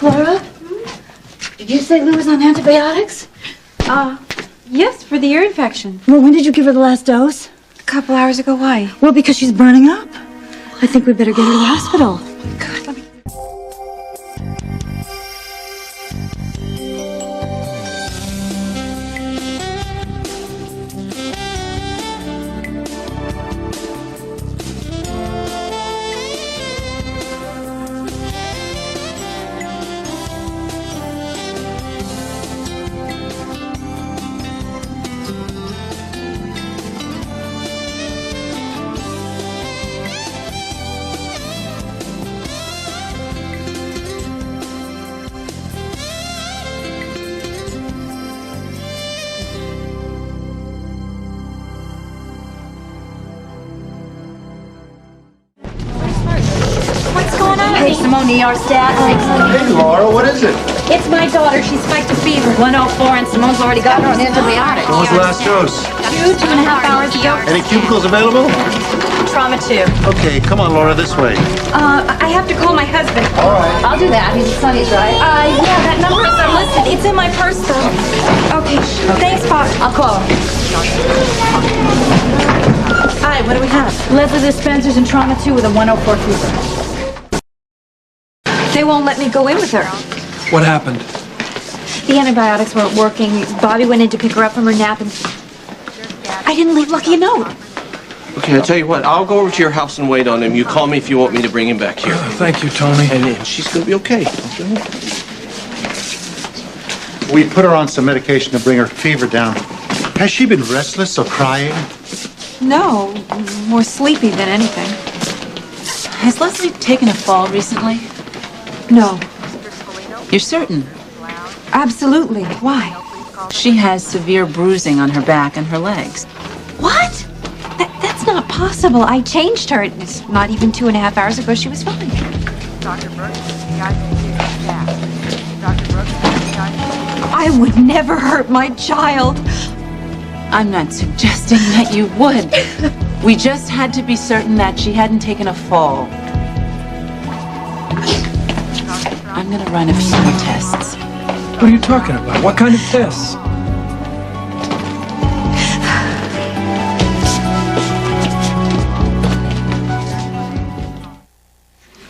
Laura? Did you say Lou was on antibiotics? Yes, for the ear infection. Well, when did you give her the last dose? A couple hours ago. Why? Well, because she's burning up. I think we better get her to the hospital. God, let me... Hey, Simone, ER stats. Hey, Laura, what is it? It's my daughter. She spiked a fever. 104, and Simone's already got her on antibiotics. When was the last dose? 2.5 hours ago. Any cubicles available? Trauma 2. Okay, come on, Laura, this way. I have to call my husband. All right. I'll do that. He's at Sonny's, right? Yeah, that number is unlisted. It's in my purse, though. Okay. Thanks, Pop. I'll call her. Hi, what do we have? Lesley Dispenser's in trauma 2 with a 104 fever. They won't let me go in with her. What happened? The antibiotics weren't working. Bobby went in to pick her up from her nap, and I didn't leave Lucky a note. Okay, I'll tell you what. I'll go over to your house and wait on him. You call me if you want me to bring him back here. Thank you, Tony. And she's going to be okay. We put her on some medication to bring her fever down. Has she been restless or crying? No, more sleepy than anything. Has Lesley taken a fall recently? No, You're certain? absolutely. Why? She has severe bruising on her back and her legs. What? That's not possible. I changed her. It's not even 2.5 hours ago. She was fine. I would never hurt my child. I'm not suggesting that you would. We just had to be certain that she hadn't taken a fall. I'm gonna run a few more tests. What are you talking about? What kind of tests?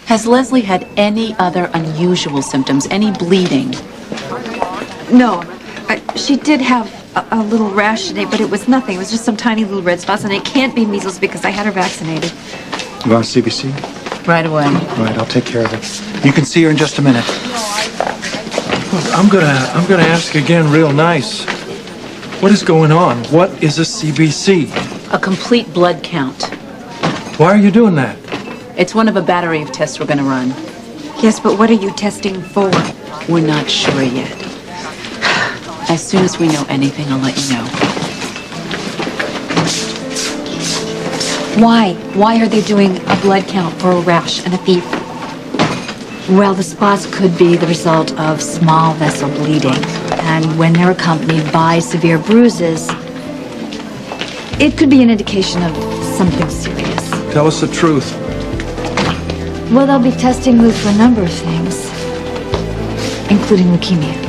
Has Lesley had any other unusual symptoms? Any bleeding? No, she did have a little rash today, but it was nothing. It was just some tiny little red spots, and it can't be measles because I had her vaccinated. You want CBC? Right away. Right, I'll take care of it. You can see her in just a minute. Look, I'm gonna ask again real nice. What is going on? What is a CBC? A complete blood count. Why are you doing that? It's one of a battery of tests we're gonna run. Yes, but what are you testing for? We're not sure yet. As soon as we know anything, I'll let you know. Why? Why are they doing a blood count for a rash and a fever? Well, the spots could be the result of small vessel bleeding. And when they're accompanied by severe bruises, it could be an indication of something serious. Tell us the truth. Well, they'll be testing Lou for a number of things, including leukemia.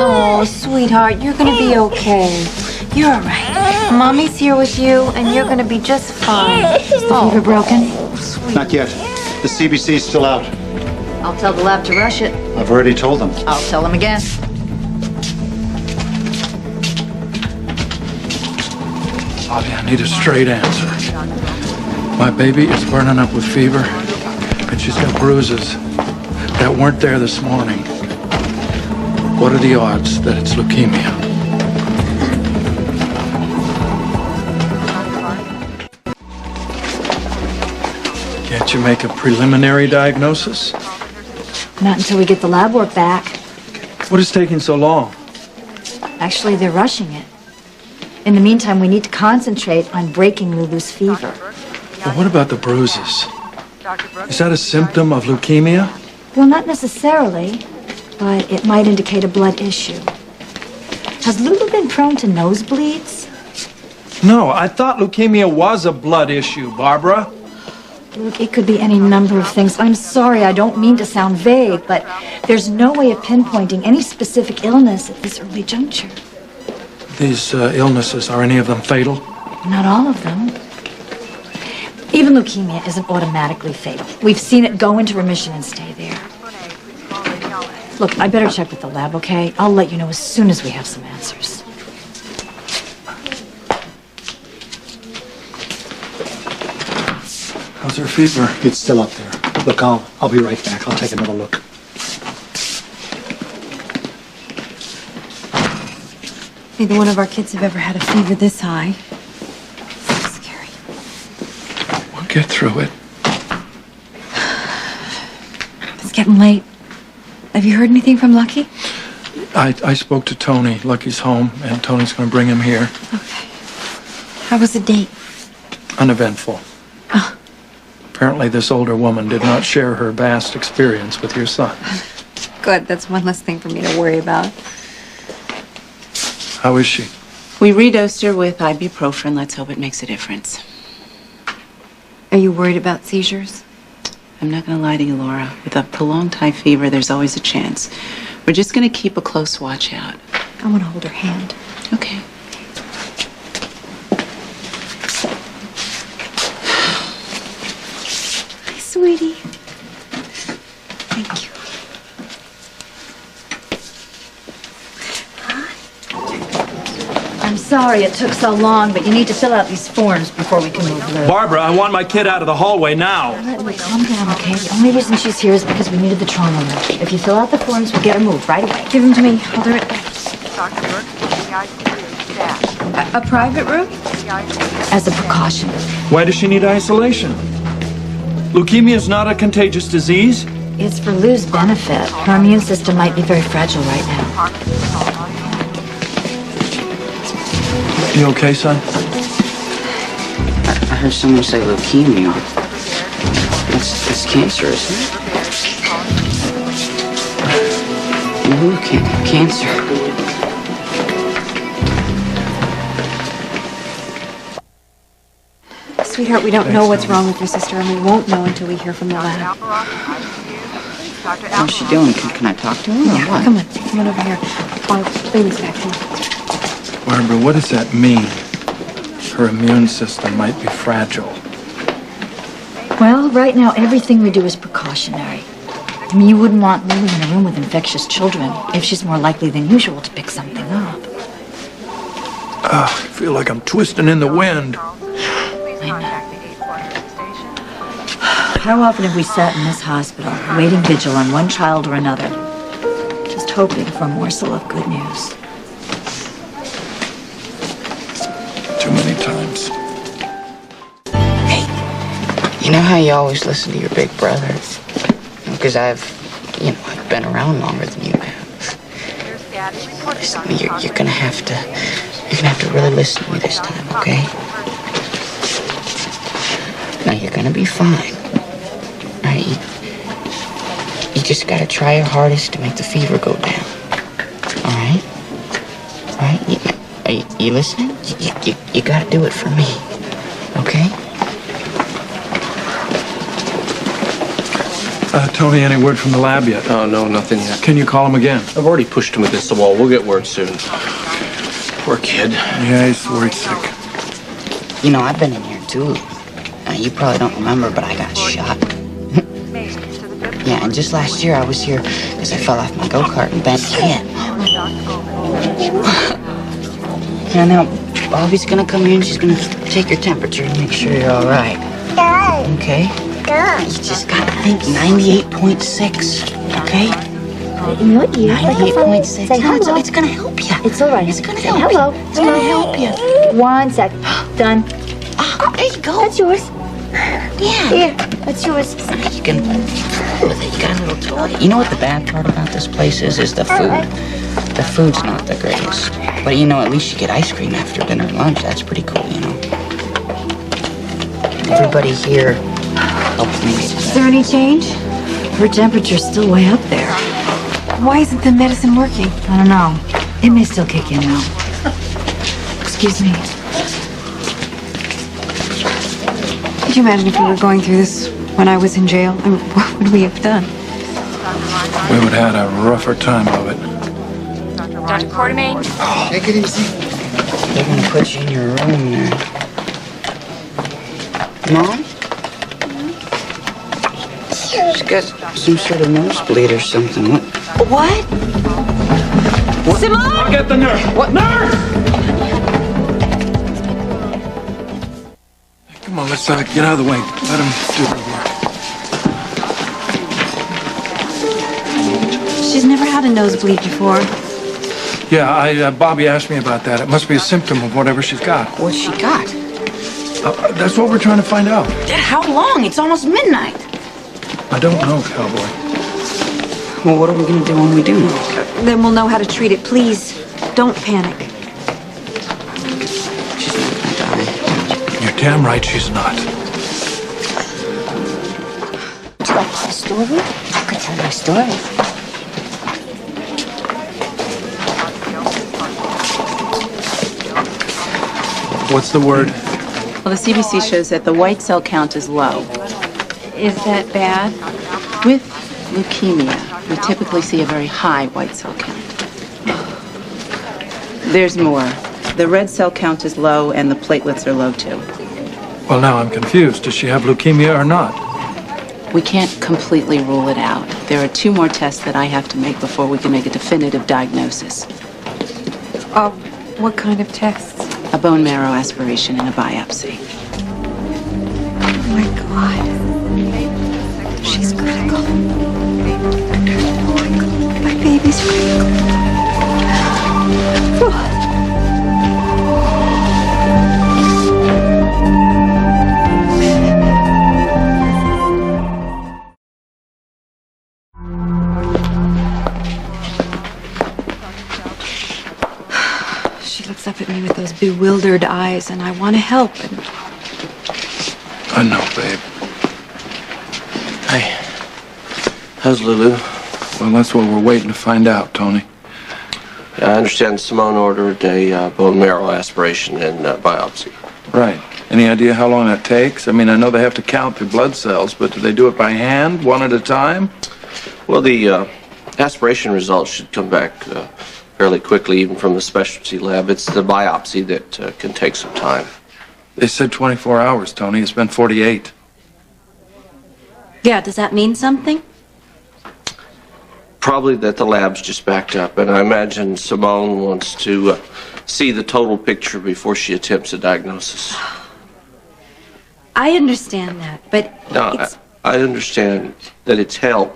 Oh, sweetheart, you're gonna be okay. You're all right. Mommy's here with you, and you're gonna be just fine. Is the fever broken? Not yet. The CBC's still out. I'll tell the lab to rush it. I've already told them. I'll tell them again. Bobby, I need a straight answer. My baby is burning up with fever, and she's got bruises that weren't there this morning. What are the odds that it's leukemia? Can't you make a preliminary diagnosis? Not until we get the lab work back. What is taking so long? Actually, they're rushing it. In the meantime, we need to concentrate on breaking Lulu's fever. But what about the bruises? Is that a symptom of leukemia? Well, not necessarily, but it might indicate a blood issue. Has Lulu been prone to nosebleeds? No, I thought leukemia was a blood issue, Barbara. Look, it could be any number of things. I'm sorry, I don't mean to sound vague, but there's no way of pinpointing any specific illness at this early juncture. These illnesses, are any of them fatal? Not all of them. Even leukemia isn't automatically fatal. We've seen it go into remission and stay there. Look, I better check with the lab, okay? I'll let you know as soon as we have some answers. How's her fever? It's still up there. Look, I'll be right back. I'll take another look. Neither one of our kids have ever had a fever this high. So scary. We'll get through it. It's getting late. Have you heard anything from Lucky? I spoke to Tony. Lucky's home, and Tony's going to bring him here. Okay. How was the date? Uneventful. Oh. Apparently, this older woman did not share her vast experience with your son. Good. That's one less thing for me to worry about. How is she? We redosed her with ibuprofen. Let's hope it makes a difference. Are you worried about seizures? I'm not going to lie to you, Laura. With a prolonged high fever, there's always a chance. We're just going to keep a close watch out. I want to hold her hand. Okay. Hi, sweetie. Thank you. I'm sorry it took so long, but you need to fill out these forms before we can move Lou. Barbara, I want my kid out of the hallway now. Lesley, calm down, okay? The only reason she's here is because we needed the trauma room. If you fill out the forms, we'll get her moved right away. Give them to me. I'll do it. A private room? As a precaution. Why does she need isolation? Leukemia is not a contagious disease. It's for Lou's benefit. Her immune system might be very fragile right now. You okay, son? I heard someone say leukemia. It's cancer, isn't it? Ooh, cancer. Sweetheart, we don't know what's wrong with your sister, and we won't know until we hear from the lab. How's she doing? Can I talk to her? Yeah, Or what? come on over here. Baby's back here. Barbara, what does that mean? Her immune system might be fragile. Well, right now, everything we do is precautionary. I mean, you wouldn't want Lulu in a room with infectious children if she's more likely than usual to pick something up. I feel like I'm twisting in the wind. How often have we sat in this hospital, waiting vigil on one child or another, just hoping for a morsel of good news? Too many times. Hey, you know how you always listen to your big brother? Because I've been around longer than you have. Listen, you're gonna have to really listen to me this time, okay? Now you're gonna be fine. All right, you just gotta try your hardest to make the fever go down. All right? All right? Are you listening? You gotta do it for me, okay? Tony, any word from the lab yet? Oh, no, nothing yet. Can you call him again? I've already pushed him against the wall. We'll get word soon. Poor kid. Yeah, he's worried sick. You know, I've been in here too. You probably don't remember, but I got shot. Yeah, and just last year I was here because I fell off my go-kart and bent my head. Yeah, now Bobby's gonna come here and she's gonna take your temperature and make sure you're all right. Okay? You just gotta think 98.6, okay? You know what? 98.6. No, it's gonna help you. It's all right. It's gonna help you. Hello. It's gonna help you. 1 sec. Done. There you go. That's yours. Yeah. Here, that's yours. You can fool with it. You got a little toy. You know what the bad part about this place is the food. The food's not the greatest. But at least you get ice cream after dinner and lunch. That's pretty cool, Everybody here helps me. Is there any change? Her temperature's still way up there. Why isn't the medicine working? I don't know. It may still kick in now. Excuse me. Could you imagine if we were going through this when I was in jail? I mean, what would we have done? We would have had a rougher time of it. Dr. Quartermain? Take it easy. They're gonna put you in your room now. Mom? She's got some sort of nosebleed or something. What? Simone! I'll get the nurse. What? Nurse! Come on, let's get out of the way. Let him do the work. She's never had a nosebleed before. Yeah, Bobby asked me about that. It must be a symptom of whatever she's got. What's she got? That's what we're trying to find out. Dad, how long? It's almost midnight. I don't know, cowboy. Well, what are we gonna do when we do know? Then we'll know how to treat it. Please, don't panic. She's not gonna die. You're damn right she's not. Would you like to hear a story? I could tell you a story. What's the word? Well, the CBC shows that the white cell count is low. Is that bad? With leukemia, we typically see a very high white cell count. There's more. The red cell count is low and the platelets are low too. Well, now I'm confused. Does she have leukemia or not? We can't completely rule it out. There are 2 more tests that I have to make before we can make a definitive diagnosis. What kind of tests? A bone marrow aspiration and a biopsy. Oh my God. She's critical. My baby's critical. She looks up at me with those bewildered eyes, and I want to help. And I know, babe. Hey, how's Lulu? Well, that's what we're waiting to find out, Tony. I understand Simone ordered a bone marrow aspiration and biopsy. Right. Any idea how long that takes? I mean, I know they have to count their blood cells, but do they do it by hand, one at a time? Well, the aspiration results should come back fairly quickly, even from the specialty lab. It's the biopsy that can take some time. They said 24 hours, Tony. It's been 48. yeah, does that mean something? Probably that the lab's just backed up, and I imagine Simone wants to see the total picture before she attempts a diagnosis. I understand that, but No, I understand that it's hell.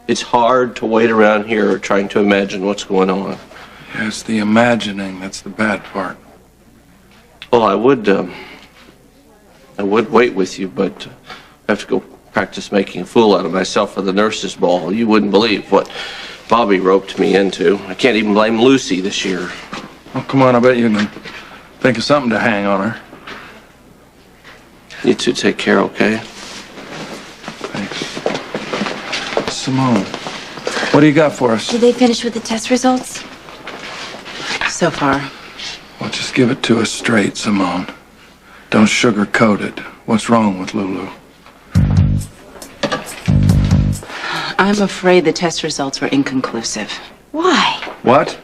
It's hard to wait around here trying to imagine what's going on. Yeah, it's the imagining that's the bad part. Well, I would wait with you, but I have to go practice making a fool out of myself for the nurses' ball. You wouldn't believe what Bobby roped me into. I can't even blame Lucy this year. Oh, come on, I bet you can think of something to hang on her. You two take care, okay? Thanks. Simone, what do you got for us? did they finish with the test results? So far. Well, just give it to us straight, Simone. Don't sugarcoat it. What's wrong with Lulu? I'm afraid the test results were inconclusive. Why? What?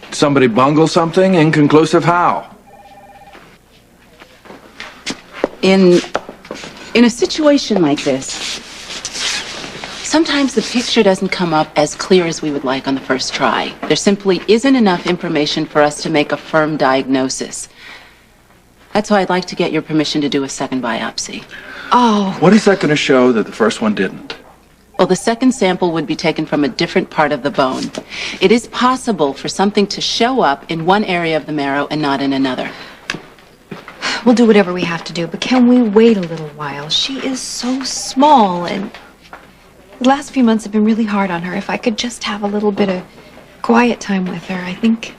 Did somebody bungle something? Inconclusive how? In a situation like this, sometimes the picture doesn't come up as clear as we would like on the first try. There simply isn't enough information for us to make a firm diagnosis. That's why I'd like to get your permission to do a second biopsy. Oh, What is that going to show that the first one didn't? Well, the second sample would be taken from a different part of the bone. It is possible for something to show up in one area of the marrow and not in another. we'll do whatever we have to do, but can we wait a little while? She is so small, and the last few months have been really hard on her. If I could just have a little bit of quiet time with her, I think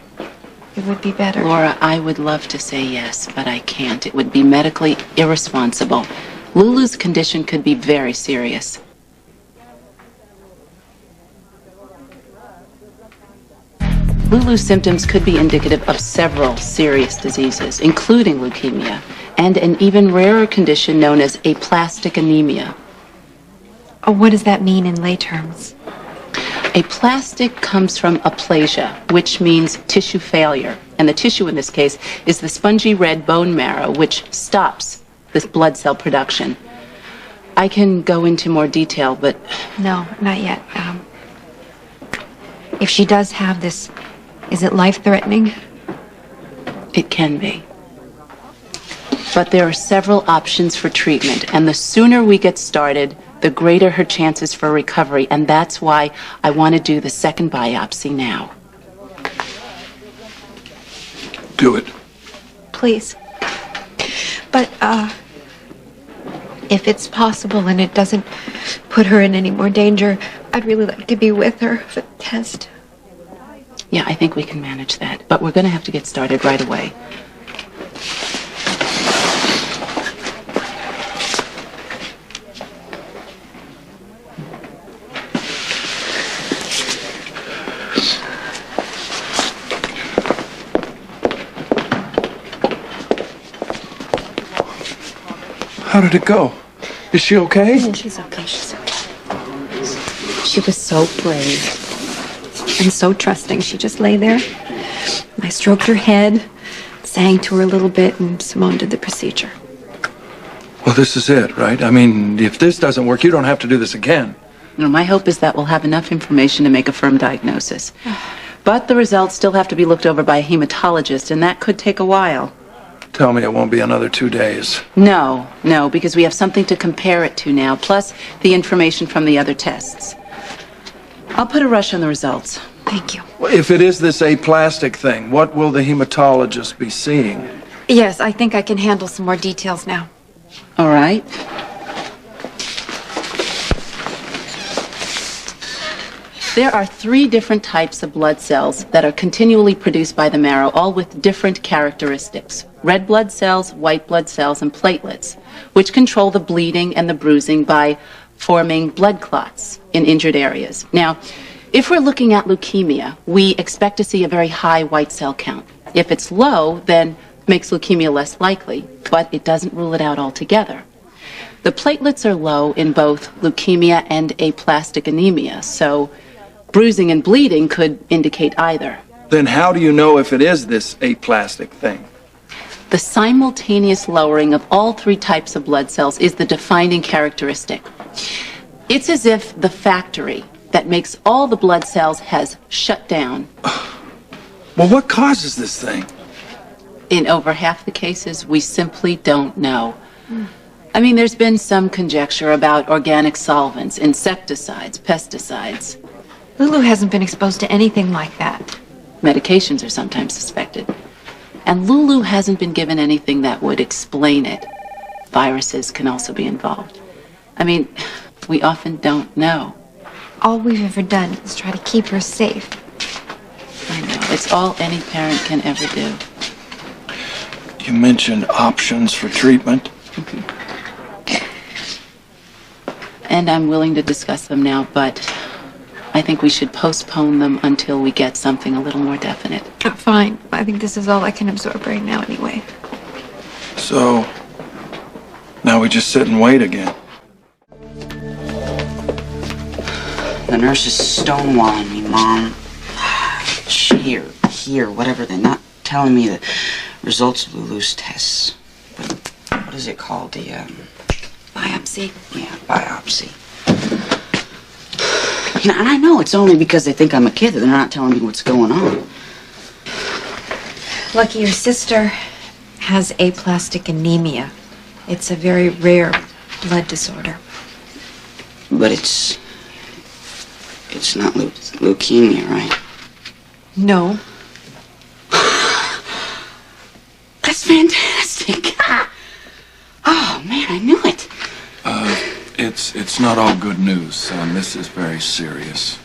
it would be better. Laura, I would love to say yes, but I can't. It would be medically irresponsible. Lulu's condition could be very serious. Lulu's symptoms could be indicative of several serious diseases, including leukemia, and an even rarer condition known as aplastic anemia. Oh, what does that mean in lay terms? Aplastic comes from aplasia, which means tissue failure. And the tissue in this case is the spongy red bone marrow, which stops this blood cell production. I can go into more detail, but... No, not yet. If she does have this, is it life-threatening? It can be. But there are several options for treatment, and the sooner we get started, the greater her chances for recovery, and that's why I want to do the second biopsy now. Do it. Please. But, if it's possible and it doesn't put her in any more danger, I'd really like to be with her for the test. Yeah, I think we can manage that, but we're going to have to get started right away. How did it go? Is she okay? She's okay, she's okay. She was so brave and so trusting. She just lay there. I stroked her head, sang to her a little bit, and Simone did the procedure. Well, this is it, right? I mean, if this doesn't work, you don't have to do this again. No, my hope is that we'll have enough information to make a firm diagnosis. But the results still have to be looked over by a hematologist, and that could take a while. Tell me it won't be another 2 days. No, because we have something to compare it to now, plus the information from the other tests. I'll put a rush on the results. Thank you. If it is this aplastic thing, what will the hematologist be seeing? Yes, I think I can handle some more details now. All right. There are 3 different types of blood cells that are continually produced by the marrow, all with different characteristics. Red blood cells, white blood cells, and platelets, which control the bleeding and the bruising by forming blood clots in injured areas. Now, if we're looking at leukemia, we expect to see a very high white cell count. If it's low, then it makes leukemia less likely, but it doesn't rule it out altogether. The platelets are low in both leukemia and aplastic anemia, so bruising and bleeding could indicate either. Then how do you know if it is this aplastic thing? The simultaneous lowering of all 3 types of blood cells is the defining characteristic. It's as if the factory that makes all the blood cells has shut down. Well, what causes this thing? In over half the cases, we simply don't know. I mean, there's been some conjecture about organic solvents, insecticides, pesticides. Lulu hasn't been exposed to anything like that. Medications are sometimes suspected. And Lulu hasn't been given anything that would explain it. Viruses can also be involved. I mean, we often don't know. All we've ever done is try to keep her safe. I know. It's all any parent can ever do. You mentioned options for treatment. And I'm willing to discuss them now, but I think we should postpone them until we get something a little more definite. Fine. I think this is all I can absorb right now anyway. So, now we just sit and wait again. The nurse is stonewalling me, Mom. Here, whatever. They're not telling me the results of Lulu's tests. What is it called? The, Biopsy? Yeah, biopsy. You know, and I know it's only because they think I'm a kid that they're not telling me what's going on. Lucky your sister has aplastic anemia. It's a very rare blood disorder. But it's not leukemia, right? No. That's fantastic. Oh, man, I knew it. It's not all good news, son. This is very serious.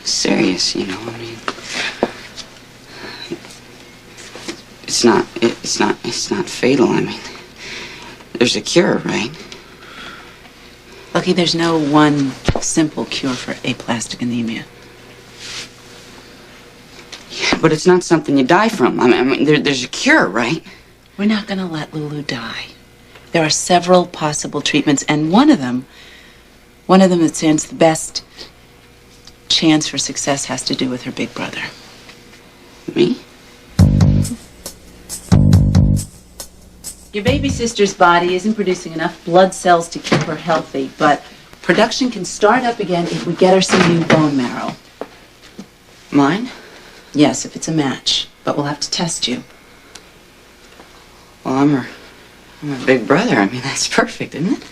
Serious, you know, I mean. It's not fatal, I mean. There's a cure, right? Lucky there's no one simple cure for aplastic anemia. But it's not something you die from. I mean, there's a cure, right? We're not going to let Lulu die. There are several possible treatments, and one of them that stands the best chance for success has to do with her big brother. Me? Your baby sister's body isn't producing enough blood cells to keep her healthy, but production can start up again if we get her some new bone marrow. Mine? Yes, if it's a match, but we'll have to test you. Well, I'm her big brother. I mean, that's perfect, isn't it?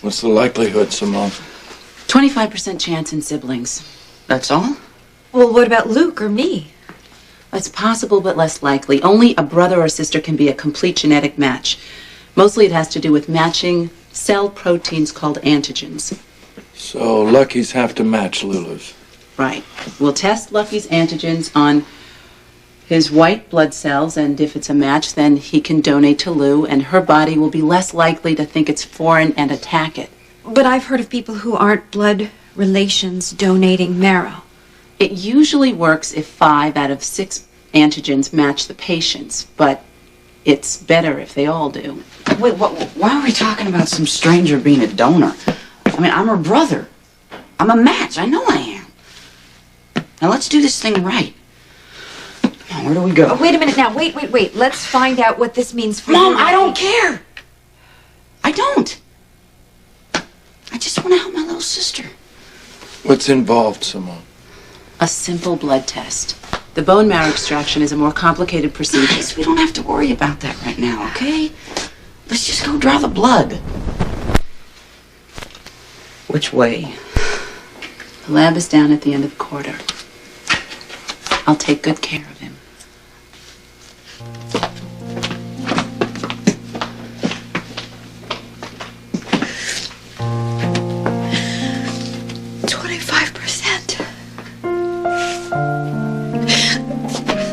What's the likelihood, Simone? 25% chance in siblings. That's all? Well, what about Luke or me? It's possible, but less likely. Only a brother or sister can be a complete genetic match. Mostly it has to do with matching cell proteins called antigens. So Lucky's have to match Lulu's. Right. We'll test Lucky's antigens on his white blood cells, and if it's a match, then he can donate to Lou, and her body will be less likely to think it's foreign and attack it. But I've heard of people who aren't blood relations donating marrow. It usually works if 5 out of 6 antigens match the patient's, but it's better if they all do. Wait, why are we talking about some stranger being a donor? I mean, I'm her brother. I'm a match. I know I am. Now let's do this thing right. Come on, where do we go? Oh, wait a minute now. Wait. Let's find out what this means for Mom, you. I don't care. I don't. I just want to help my little sister. What's involved, Simone? A simple blood test. The bone marrow extraction is a more complicated procedure. Guys, we don't have to worry about that right now, okay? Let's just go draw the blood. Which way? The lab is down at the end of the corridor. I'll take good care of him.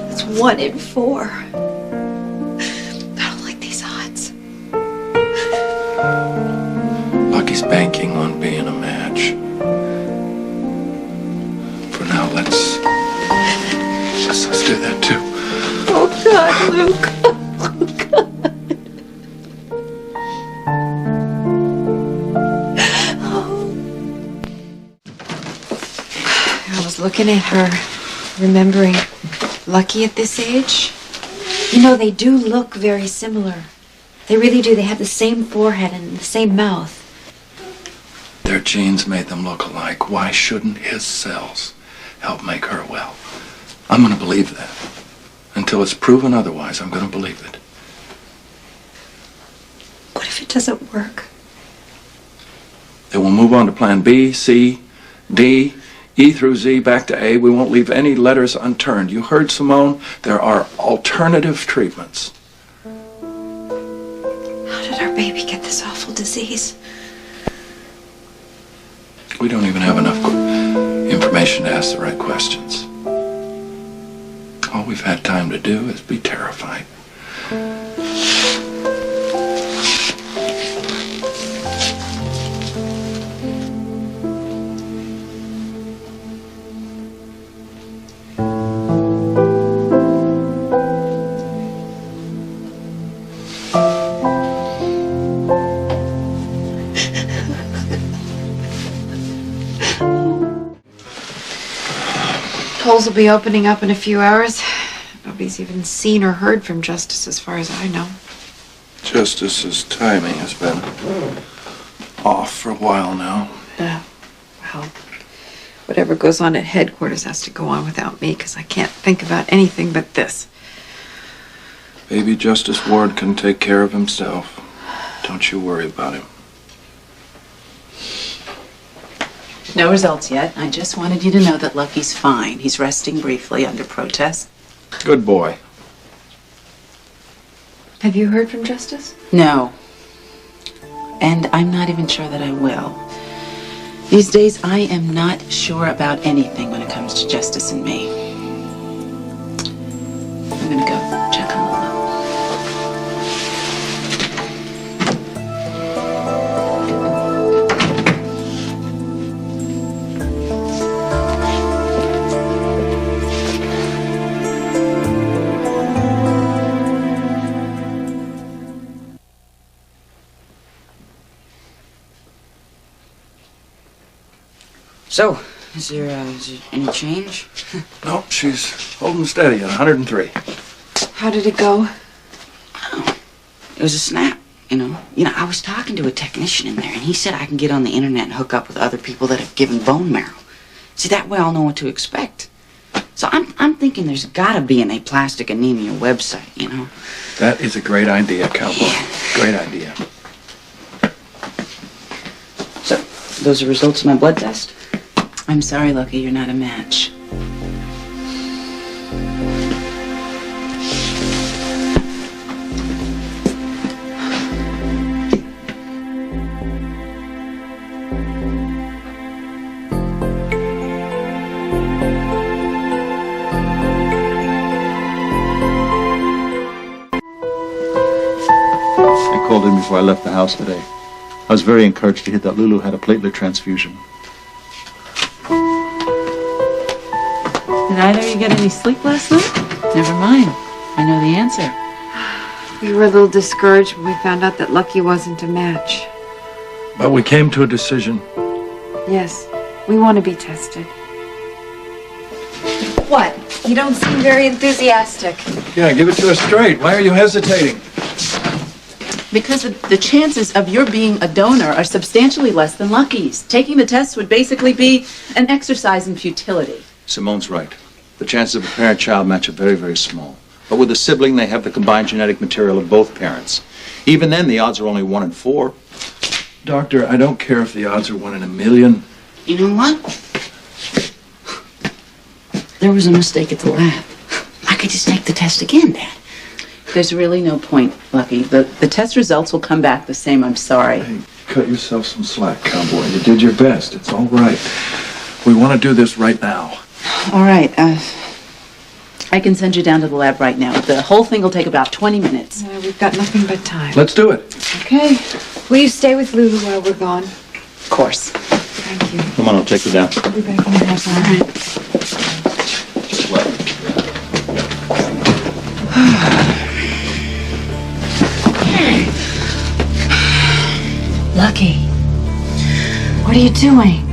That's 1 in 4. I don't like these odds. Lucky's banking on being a match. For now, let's do that too. Oh, God, Luke. Oh, God. I was looking at her, remembering Lucky at this age. You know, they do look very similar. They really do. They have the same forehead and the same mouth. Their genes made them look alike. Why shouldn't his cells help make her well? I'm going to believe that. Until it's proven otherwise, I'm going to believe it. What if it doesn't work? Then we'll move on to plan B, C, D, E through Z, back to A. We won't leave any letters unturned. You heard, Simone? There are alternative treatments. How did our baby get this awful disease? We don't even have enough information to ask the right questions. All we've had time to do is be terrified. Polls will be opening up in a few hours. Nobody's even seen or heard from Justice as far as I know. Justice's timing has been off for a while now. Well, whatever goes on at headquarters has to go on without me, because I can't think about anything but this. Baby Justice Ward can take care of himself. Don't you worry about him. No results yet. I just wanted you to know that Lucky's fine. He's resting briefly under protest. Good boy. Have you heard from Justice? No. And I'm not even sure that I will. These days, I am not sure about anything when it comes to Justice and me. I'm gonna go check on Lulu. So, is there any change? No, she's holding steady at 103. How did it go? It was a snap, you know. I was talking to a technician in there, and he said I can get on the internet and hook up with other people that have given bone marrow. See, that way I'll know what to expect. So I'm thinking there's gotta be an aplastic anemia website, you know. That is a great idea, cowboy. Yeah. Great idea. So, those are results of my blood test? I'm sorry, Lucky, you're not a match. I called in before I left the house today. I was very encouraged to hear that Lulu had a platelet transfusion. Did either of you get any sleep last night? Never mind. I know the answer. We were a little discouraged when we found out that Lucky wasn't a match. But we came to a decision. Yes, we want to be tested. What? You don't seem very enthusiastic. Yeah, give it to us straight. Why are you hesitating? Because the chances of your being a donor are substantially less than Lucky's. Taking the test would basically be an exercise in futility. Simone's right. The chances of a parent-child match are very, very small. But with a sibling, they have the combined genetic material of both parents. Even then, the odds are only 1 in 4. Doctor, I don't care if the odds are 1 in a million. You know what? There was a mistake at the lab. I could just take the test again, Dad. There's really no point, Lucky. The test results will come back the same. I'm sorry. Hey, cut yourself some slack, cowboy. You did your best. It's all right. We want to do this right now. All right. I can send you down to the lab right now. The whole thing will take about 20 minutes. We've got nothing but time. Let's do it. Okay. Will you stay with Lulu while we're gone? Of course. Thank you. Come on, I'll take you down. I'll be back in the house. All right. Lucky, what are you doing?